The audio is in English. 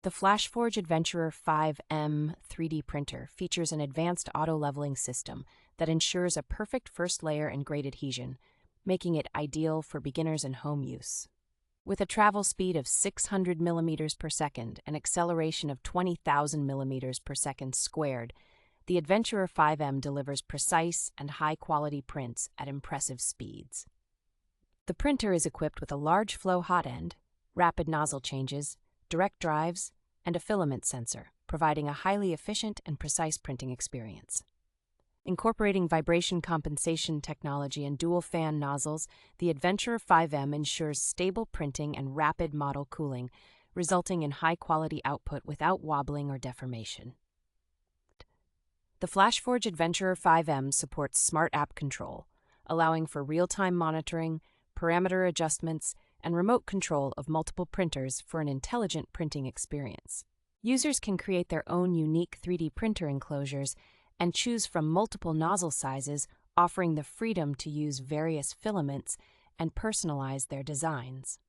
The Flashforge Adventurer 5M 3D printer features an advanced auto-leveling system that ensures a perfect first layer and great adhesion, making it ideal for beginners and home use. With a travel speed of 600 millimeters per second and acceleration of 20,000 millimeters per second squared, the Adventurer 5M delivers precise and high-quality prints at impressive speeds. The printer is equipped with a large flow hot end, rapid nozzle changes, direct drives, and a filament sensor, providing a highly efficient and precise printing experience. Incorporating vibration compensation technology and dual-fan nozzles, the Adventurer 5M ensures stable printing and rapid model cooling, resulting in high-quality output without wobbling or deformation. The Flashforge Adventurer 5M supports smart app control, allowing for real-time monitoring, parameter adjustments, and remote control of multiple printers for an intelligent printing experience. Users can create their own unique 3D printer enclosures and choose from multiple nozzle sizes, offering the freedom to use various filaments and personalize their designs.